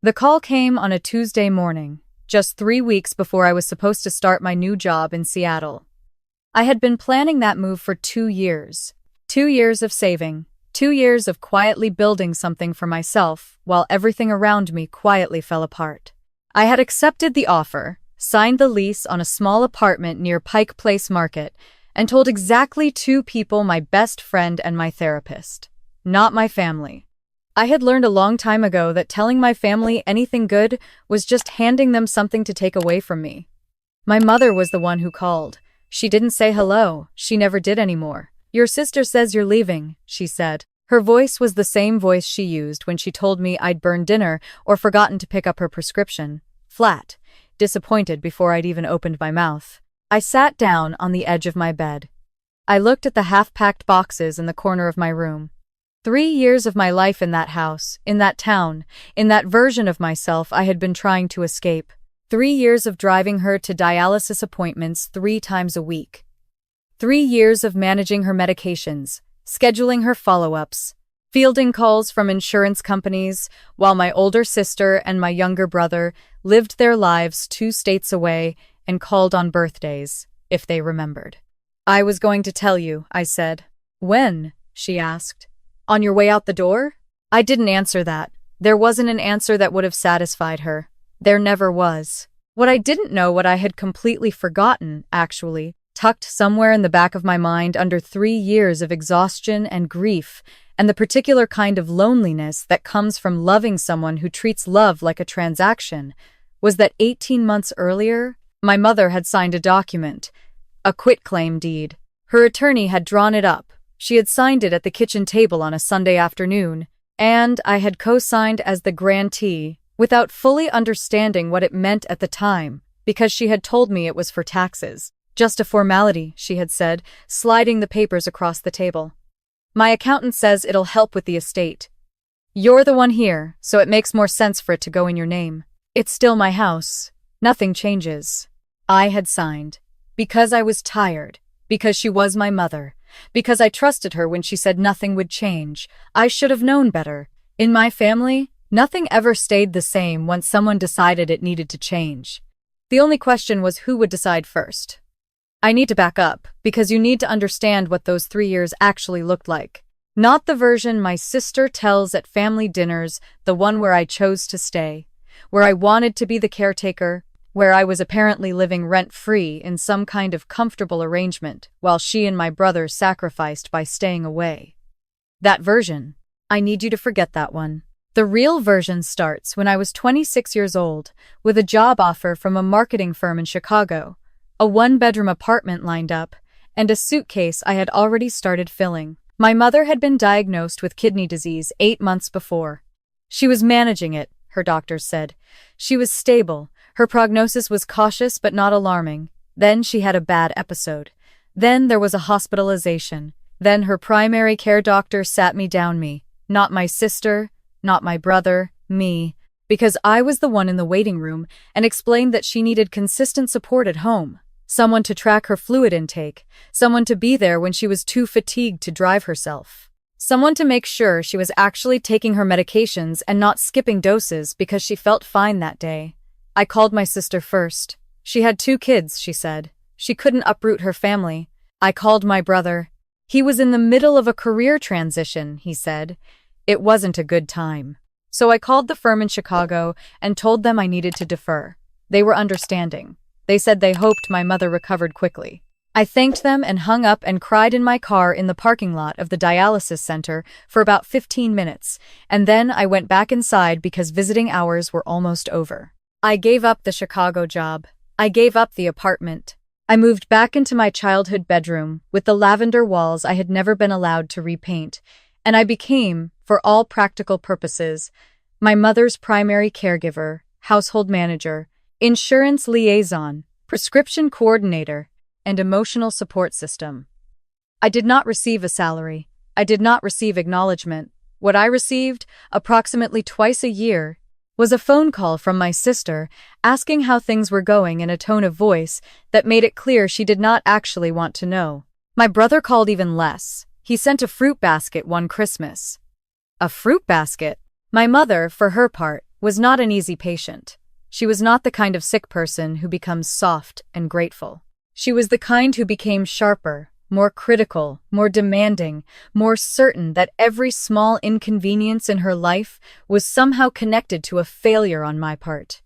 The call came on a Tuesday morning, just 3 weeks before I was supposed to start my new job in Seattle. I had been planning that move for 2 years. 2 years of saving, 2 years of quietly building something for myself while everything around me quietly fell apart. I had accepted the offer, signed the lease on a small apartment near Pike Place Market, and told exactly 2 people, my best friend and my therapist. Not my family. I had learned a long time ago that telling my family anything good was just handing them something to take away from me. My mother was the one who called. She didn't say hello, she never did anymore. "Your sister says you're leaving," she said. Her voice was the same voice she used when she told me I'd burned dinner or forgotten to pick up her prescription. Flat, disappointed before I'd even opened my mouth. I sat down on the edge of my bed. I looked at the half-packed boxes in the corner of my room. 3 years of my life in that house, in that town, in that version of myself I had been trying to escape. 3 years of driving her to dialysis appointments 3 times a week. 3 years of managing her medications, scheduling her follow-ups, fielding calls from insurance companies, while my older sister and my younger brother lived their lives 2 states away and called on birthdays, if they remembered. "I was going to tell you," I said. "When?" she asked. "On your way out the door?" I didn't answer that. There wasn't an answer that would have satisfied her. There never was. What I didn't know, what I had completely forgotten, actually, tucked somewhere in the back of my mind under 3 years of exhaustion and grief, and the particular kind of loneliness that comes from loving someone who treats love like a transaction, was that 18 months earlier, my mother had signed a document, a quitclaim deed. Her attorney had drawn it up. She had signed it at the kitchen table on a Sunday afternoon, and I had co-signed as the grantee, without fully understanding what it meant at the time, because she had told me it was for taxes. "Just a formality," she had said, sliding the papers across the table. "My accountant says it'll help with the estate. You're the one here, so it makes more sense for it to go in your name. It's still my house. Nothing changes." I had signed. Because I was tired. Because she was my mother. Because I trusted her when she said nothing would change. I should have known better. In my family, nothing ever stayed the same once someone decided it needed to change. The only question was who would decide first. I need to back up, because you need to understand what those 3 years actually looked like. Not the version my sister tells at family dinners, the one where I chose to stay, where I wanted to be the caretaker, where I was apparently living rent-free in some kind of comfortable arrangement, while she and my brother sacrificed by staying away. That version. I need you to forget that one. The real version starts when I was 26 years old, with a job offer from a marketing firm in Chicago, a 1-bedroom apartment lined up, and a suitcase I had already started filling. My mother had been diagnosed with kidney disease 8 months before. She was managing it, her doctors said. She was stable. Her prognosis was cautious but not alarming. Then she had a bad episode. Then there was a hospitalization. Then her primary care doctor sat me down, not my sister, not my brother, me, because I was the one in the waiting room, and explained that she needed consistent support at home. Someone to track her fluid intake, someone to be there when she was too fatigued to drive herself. Someone to make sure she was actually taking her medications and not skipping doses because she felt fine that day. I called my sister first. She had 2 kids, she said. She couldn't uproot her family. I called my brother. He was in the middle of a career transition, he said. It wasn't a good time. So I called the firm in Chicago and told them I needed to defer. They were understanding. They said they hoped my mother recovered quickly. I thanked them and hung up and cried in my car in the parking lot of the dialysis center for about 15 minutes, and then I went back inside because visiting hours were almost over. I gave up the Chicago job. I gave up the apartment. I moved back into my childhood bedroom with the lavender walls I had never been allowed to repaint, and I became, for all practical purposes, my mother's primary caregiver, household manager, insurance liaison, prescription coordinator, and emotional support system. I did not receive a salary. I did not receive acknowledgement. What I received, approximately twice a year, was a phone call from my sister asking how things were going in a tone of voice that made it clear she did not actually want to know. My brother called even less. He sent a fruit basket one Christmas. A fruit basket? My mother, for her part, was not an easy patient. She was not the kind of sick person who becomes soft and grateful. She was the kind who became sharper, more critical, more demanding, more certain that every small inconvenience in her life was somehow connected to a failure on my part.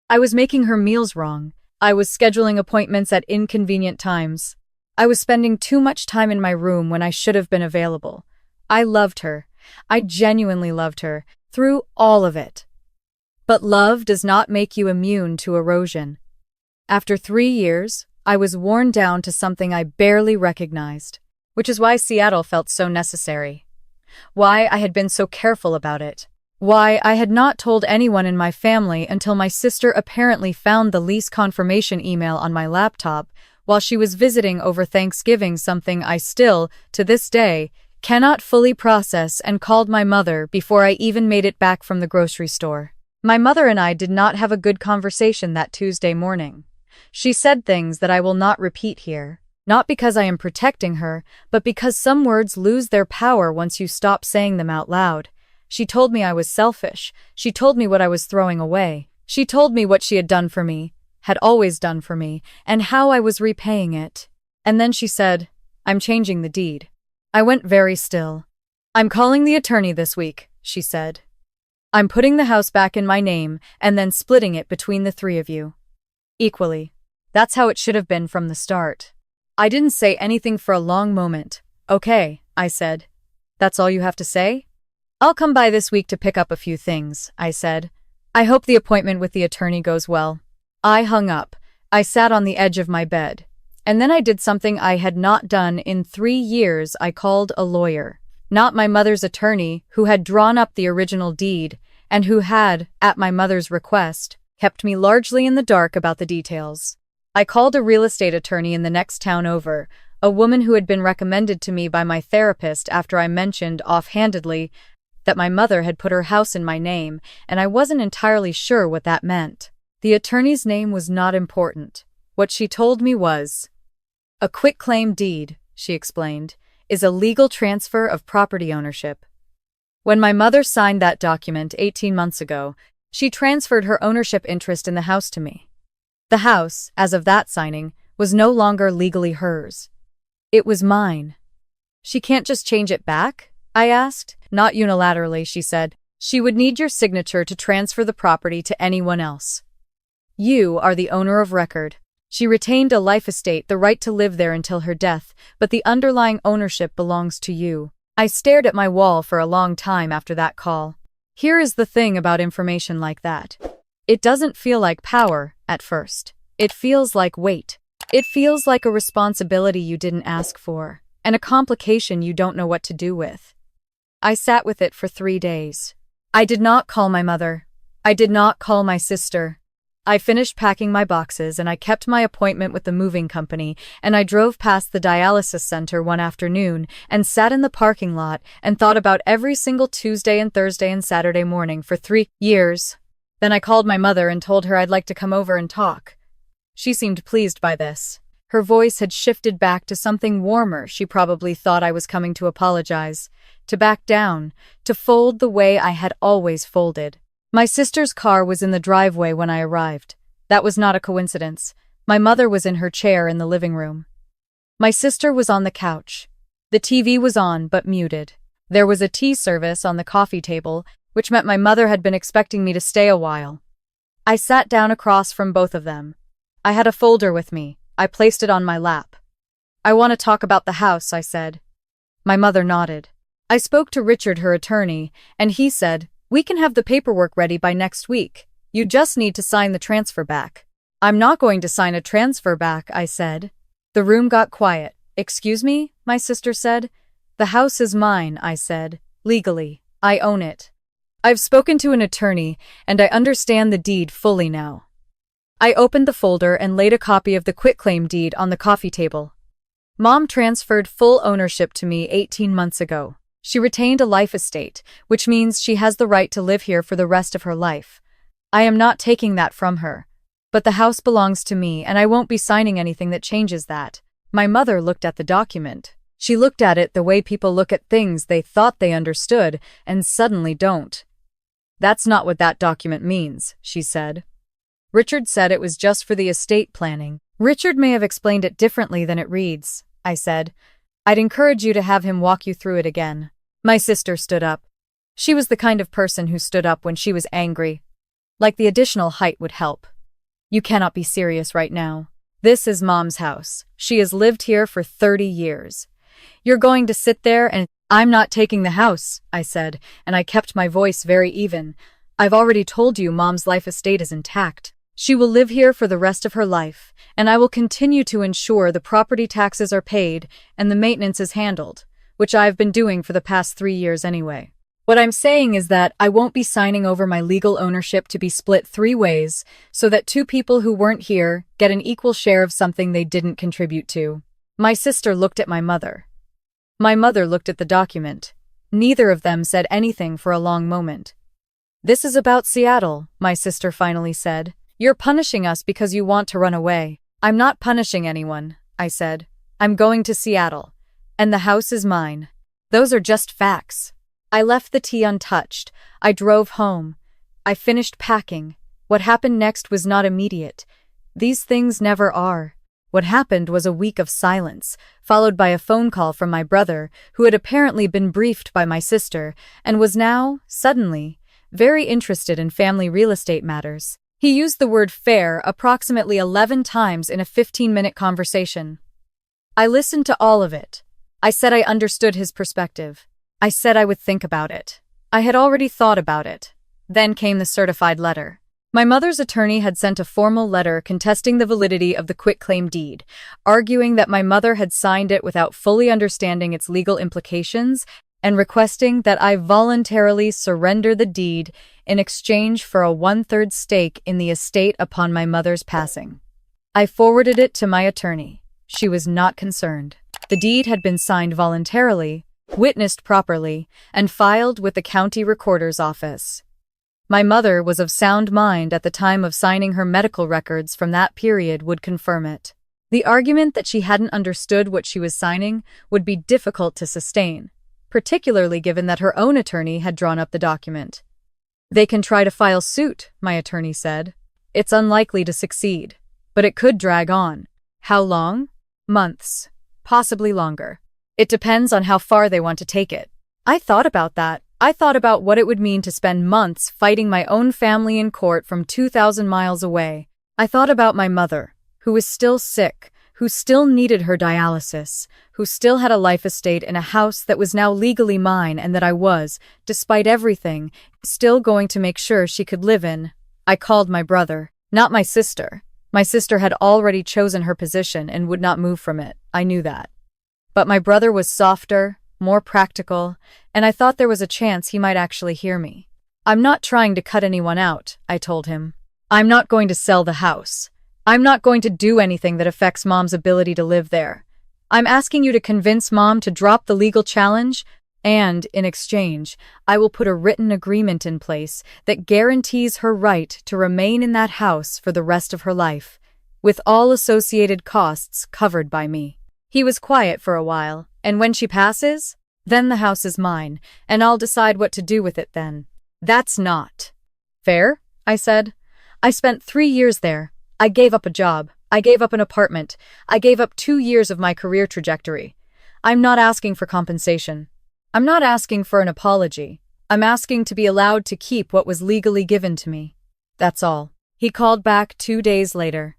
I was making her meals wrong. I was scheduling appointments at inconvenient times. I was spending too much time in my room when I should have been available. I loved her. I genuinely loved her, through all of it. But love does not make you immune to erosion. After 3 years, I was worn down to something I barely recognized, which is why Seattle felt so necessary. Why I had been so careful about it. Why I had not told anyone in my family until my sister apparently found the lease confirmation email on my laptop while she was visiting over Thanksgiving, something I still, to this day, cannot fully process, and called my mother before I even made it back from the grocery store. My mother and I did not have a good conversation that Tuesday morning. She said things that I will not repeat here, not because I am protecting her, but because some words lose their power once you stop saying them out loud. She told me I was selfish. She told me what I was throwing away. She told me what she had done for me, had always done for me, and how I was repaying it. And then she said, "I'm changing the deed." I went very still. "I'm calling the attorney this week," she said. "I'm putting the house back in my name and then splitting it between the three of you. Equally. That's how it should have been from the start." I didn't say anything for a long moment. "Okay," I said. "That's all you have to say?" "I'll come by this week to pick up a few things," I said. "I hope the appointment with the attorney goes well." I hung up. I sat on the edge of my bed. And then I did something I had not done in 3 years. I called a lawyer. Not my mother's attorney, who had drawn up the original deed, and who had, at my mother's request, kept me largely in the dark about the details. I called a real estate attorney in the next town over, a woman who had been recommended to me by my therapist after I mentioned offhandedly that my mother had put her house in my name, and I wasn't entirely sure what that meant. The attorney's name was not important. What she told me was, "A quitclaim deed," she explained, "is a legal transfer of property ownership. When my mother signed that document 18 months ago, she transferred her ownership interest in the house to me. The house, as of that signing, was no longer legally hers. It was mine." "She can't just change it back?" I asked. "Not unilaterally," she said. "She would need your signature to transfer the property to anyone else. You are the owner of record. She retained a life estate, the right to live there until her death, but the underlying ownership belongs to you." I stared at my wall for a long time after that call. Here is the thing about information like that. It doesn't feel like power at first. It feels like weight. It feels like a responsibility you didn't ask for, and a complication you don't know what to do with. I sat with it for 3 days. I did not call my mother. I did not call my sister. I finished packing my boxes and I kept my appointment with the moving company, and I drove past the dialysis center one afternoon and sat in the parking lot and thought about every single Tuesday and Thursday and Saturday morning for 3 years. Then I called my mother and told her I'd like to come over and talk. She seemed pleased by this. Her voice had shifted back to something warmer. She probably thought I was coming to apologize, to back down, to fold the way I had always folded. My sister's car was in the driveway when I arrived. That was not a coincidence. My mother was in her chair in the living room. My sister was on the couch. The TV was on, but muted. There was a tea service on the coffee table, which meant my mother had been expecting me to stay a while. I sat down across from both of them. I had a folder with me. I placed it on my lap. "I want to talk about the house," I said. My mother nodded. I spoke to Richard, her attorney, and he said, "We can have the paperwork ready by next week. You just need to sign the transfer back." "I'm not going to sign a transfer back," I said. The room got quiet. "Excuse me?" my sister said. "The house is mine," I said. "Legally. I own it. I've spoken to an attorney, and I understand the deed fully now." I opened the folder and laid a copy of the quitclaim deed on the coffee table. Mom transferred full ownership to me 18 months ago. She retained a life estate, which means she has the right to live here for the rest of her life. I am not taking that from her. But the house belongs to me, and I won't be signing anything that changes that. My mother looked at the document. She looked at it the way people look at things they thought they understood and suddenly don't. That's not what that document means, she said. Richard said it was just for the estate planning. Richard may have explained it differently than it reads, I said. I'd encourage you to have him walk you through it again. My sister stood up. She was the kind of person who stood up when she was angry. Like the additional height would help. You cannot be serious right now. This is Mom's house. She has lived here for 30 years. You're going to sit there and— I'm not taking the house, I said, and I kept my voice very even. I've already told you Mom's life estate is intact. She will live here for the rest of her life, and I will continue to ensure the property taxes are paid and the maintenance is handled, which I've been doing for the past 3 years anyway. What I'm saying is that I won't be signing over my legal ownership to be split 3 ways so that 2 people who weren't here get an equal share of something they didn't contribute to. My sister looked at my mother. My mother looked at the document. Neither of them said anything for a long moment. This is about Seattle, my sister finally said. You're punishing us because you want to run away. I'm not punishing anyone, I said. I'm going to Seattle. And the house is mine. Those are just facts. I left the tea untouched. I drove home. I finished packing. What happened next was not immediate. These things never are. What happened was a week of silence, followed by a phone call from my brother, who had apparently been briefed by my sister, and was now, suddenly, very interested in family real estate matters. He used the word fair approximately 11 times in a 15-minute conversation. I listened to all of it. I said I understood his perspective. I said I would think about it. I had already thought about it. Then came the certified letter. My mother's attorney had sent a formal letter contesting the validity of the quitclaim deed, arguing that my mother had signed it without fully understanding its legal implications and requesting that I voluntarily surrender the deed in exchange for a 1/3 stake in the estate upon my mother's passing. I forwarded it to my attorney. She was not concerned. The deed had been signed voluntarily, witnessed properly, and filed with the county recorder's office. My mother was of sound mind at the time of signing. Her medical records from that period would confirm it. The argument that she hadn't understood what she was signing would be difficult to sustain, particularly given that her own attorney had drawn up the document. They can try to file suit, my attorney said. It's unlikely to succeed, but it could drag on. How long? Months. Possibly longer. It depends on how far they want to take it. I thought about that. I thought about what it would mean to spend months fighting my own family in court from 2,000 miles away. I thought about my mother, who was still sick, who still needed her dialysis, who still had a life estate in a house that was now legally mine and that I was, despite everything, still going to make sure she could live in. I called my brother, not my sister. My sister had already chosen her position and would not move from it. I knew that. But my brother was softer, more practical, and I thought there was a chance he might actually hear me. I'm not trying to cut anyone out, I told him. I'm not going to sell the house. I'm not going to do anything that affects Mom's ability to live there. I'm asking you to convince Mom to drop the legal challenge, and, in exchange, I will put a written agreement in place that guarantees her right to remain in that house for the rest of her life, with all associated costs covered by me. He was quiet for a while, and when she passes, then the house is mine, and I'll decide what to do with it then. That's not fair, I said. I spent 3 years there. I gave up a job. I gave up an apartment. I gave up 2 years of my career trajectory. I'm not asking for compensation. I'm not asking for an apology. I'm asking to be allowed to keep what was legally given to me. That's all. He called back 2 days later.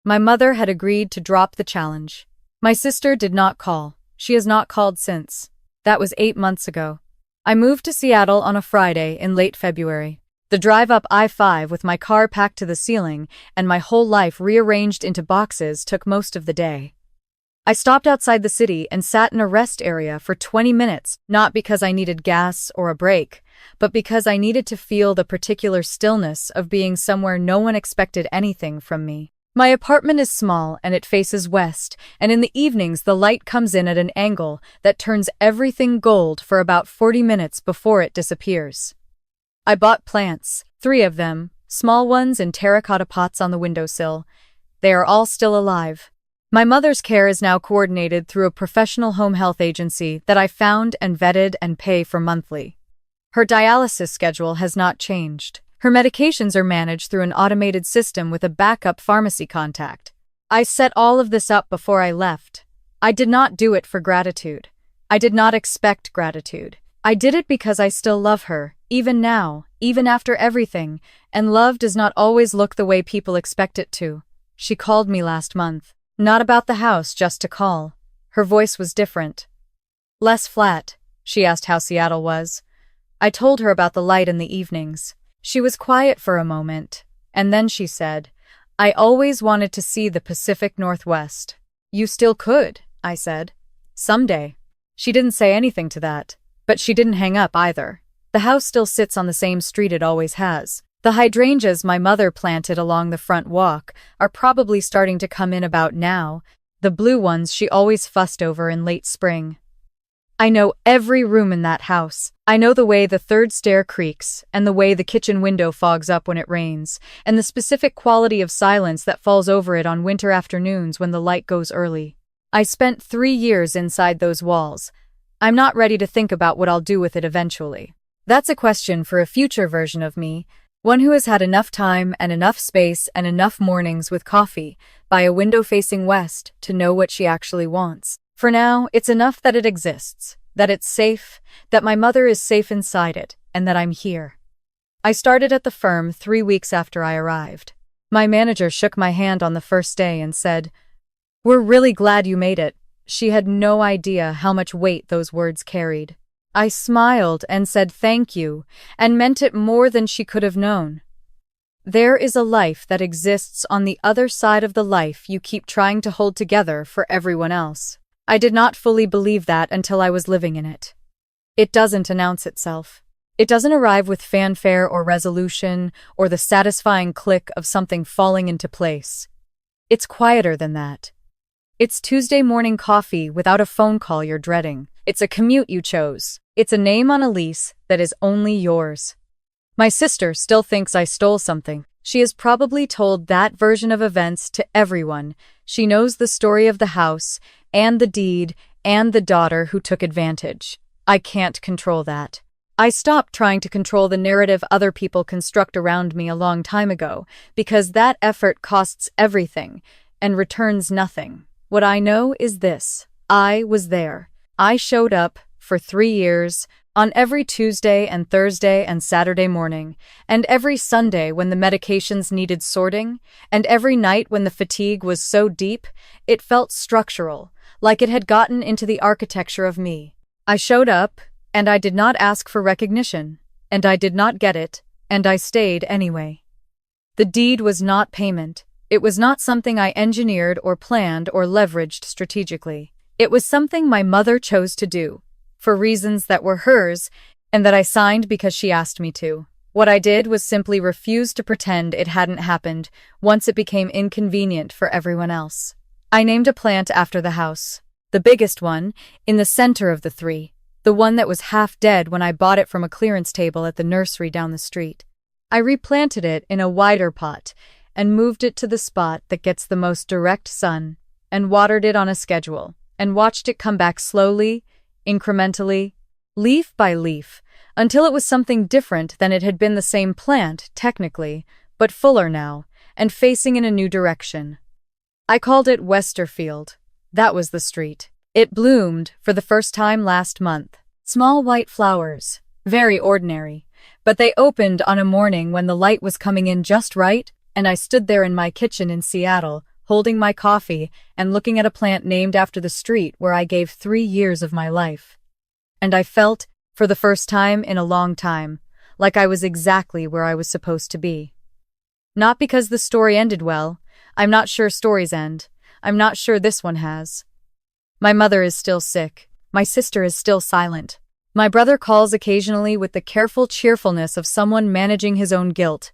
My mother had agreed to drop the challenge. My sister did not call. She has not called since. That was 8 months ago. I moved to Seattle on a Friday in late February. The drive up I-5 with my car packed to the ceiling and my whole life rearranged into boxes took most of the day. I stopped outside the city and sat in a rest area for 20 minutes, not because I needed gas or a break, but because I needed to feel the particular stillness of being somewhere no one expected anything from me. My apartment is small and it faces west, and in the evenings the light comes in at an angle that turns everything gold for about 40 minutes before it disappears. I bought plants, 3 of them, small ones in terracotta pots on the windowsill. They are all still alive. My mother's care is now coordinated through a professional home health agency that I found and vetted and pay for monthly. Her dialysis schedule has not changed. Her medications are managed through an automated system with a backup pharmacy contact. I set all of this up before I left. I did not do it for gratitude. I did not expect gratitude. I did it because I still love her, even now, even after everything, and love does not always look the way people expect it to. She called me last month. Not about the house, just to call. Her voice was different. Less flat. She asked how Seattle was. I told her about the light in the evenings. She was quiet for a moment, and then she said, I always wanted to see the Pacific Northwest. You still could, I said. Someday. She didn't say anything to that, but she didn't hang up either. The house still sits on the same street it always has. The hydrangeas my mother planted along the front walk are probably starting to come in about now, the blue ones she always fussed over in late spring. I know every room in that house. I know the way the third stair creaks, and the way the kitchen window fogs up when it rains, and the specific quality of silence that falls over it on winter afternoons when the light goes early. I spent 3 years inside those walls. I'm not ready to think about what I'll do with it eventually. That's a question for a future version of me, one who has had enough time and enough space and enough mornings with coffee by a window facing west to know what she actually wants. For now, it's enough that it exists, that it's safe, that my mother is safe inside it, and that I'm here. I started at the firm 3 weeks after I arrived. My manager shook my hand on the first day and said, We're really glad you made it. She had no idea how much weight those words carried. I smiled and said thank you, and meant it more than she could have known. There is a life that exists on the other side of the life you keep trying to hold together for everyone else. I did not fully believe that until I was living in it. It doesn't announce itself. It doesn't arrive with fanfare or resolution or the satisfying click of something falling into place. It's quieter than that. It's Tuesday morning coffee without a phone call you're dreading. It's a commute you chose. It's a name on a lease that is only yours. My sister still thinks I stole something. She has probably told that version of events to everyone. She knows the story of the house, and the deed, and the daughter who took advantage. I can't control that. I stopped trying to control the narrative other people construct around me a long time ago, because that effort costs everything, and returns nothing. What I know is this. I was there. I showed up, for 3 years, on every Tuesday and Thursday and Saturday morning, and every Sunday when the medications needed sorting, and every night when the fatigue was so deep, it felt structural, like it had gotten into the architecture of me. I showed up, and I did not ask for recognition, and I did not get it, and I stayed anyway. The deed was not payment. It was not something I engineered or planned or leveraged strategically. It was something my mother chose to do, for reasons that were hers, and that I signed because she asked me to. What I did was simply refuse to pretend it hadn't happened once it became inconvenient for everyone else. I named a plant after the house. The biggest one, in the center of the 3. The one that was half dead when I bought it from a clearance table at the nursery down the street. I replanted it in a wider pot and moved it to the spot that gets the most direct sun, and watered it on a schedule, and watched it come back slowly, incrementally, leaf by leaf, until it was something different than it had been. The same plant, technically, but fuller now, and facing in a new direction. I called it Westerfield. That was the street. It bloomed for the first time last month. Small white flowers, very ordinary, but they opened on a morning when the light was coming in just right, and I stood there in my kitchen in Seattle, holding my coffee and looking at a plant named after the street where I gave 3 years of my life. And I felt, for the first time in a long time, like I was exactly where I was supposed to be. Not because the story ended well. I'm not sure stories end. I'm not sure this one has. My mother is still sick. My sister is still silent. My brother calls occasionally with the careful cheerfulness of someone managing his own guilt.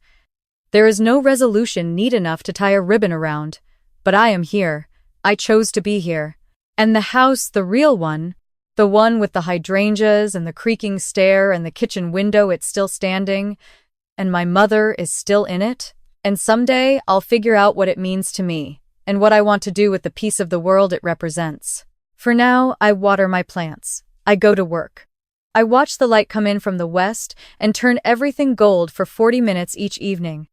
There is no resolution neat enough to tie a ribbon around, but I am here. I chose to be here. And the house, the real one, the one with the hydrangeas and the creaking stair and the kitchen window, it's still standing, and my mother is still in it. And someday I'll figure out what it means to me, and what I want to do with the piece of the world it represents. For now, I water my plants. I go to work. I watch the light come in from the west and turn everything gold for 40 minutes each evening.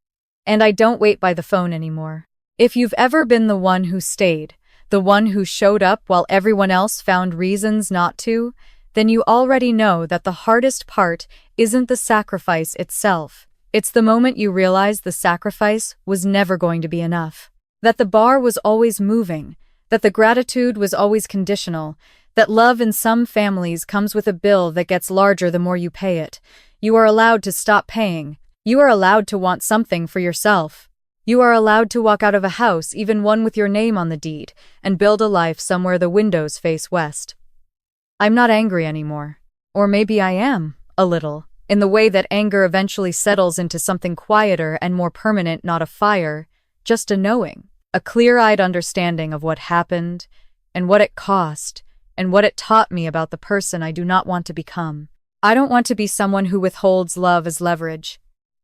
And I don't wait by the phone anymore. If you've ever been the one who stayed, the one who showed up while everyone else found reasons not to, then you already know that the hardest part isn't the sacrifice itself. It's the moment you realize the sacrifice was never going to be enough. That the bar was always moving, that the gratitude was always conditional, that love in some families comes with a bill that gets larger the more you pay it. You are allowed to stop paying. You are allowed to want something for yourself. You are allowed to walk out of a house, even one with your name on the deed, and build a life somewhere the windows face west. I'm not angry anymore. Or maybe I am, a little, in the way that anger eventually settles into something quieter and more permanent, not a fire, just a knowing, a clear-eyed understanding of what happened, and what it cost, and what it taught me about the person I do not want to become. I don't want to be someone who withholds love as leverage.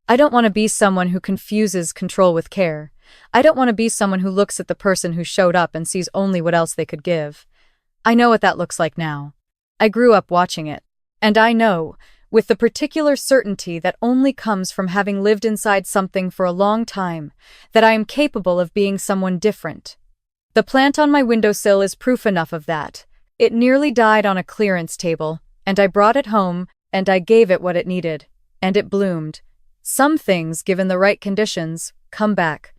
I don't want to be someone who confuses control with care. I don't want to be someone who looks at the person who showed up and sees only what else they could give. I know what that looks like now. I grew up watching it. And I know, with the particular certainty that only comes from having lived inside something for a long time, that I am capable of being someone different. The plant on my windowsill is proof enough of that. It nearly died on a clearance table, and I brought it home, and I gave it what it needed. And it bloomed. Some things, given the right conditions, come back.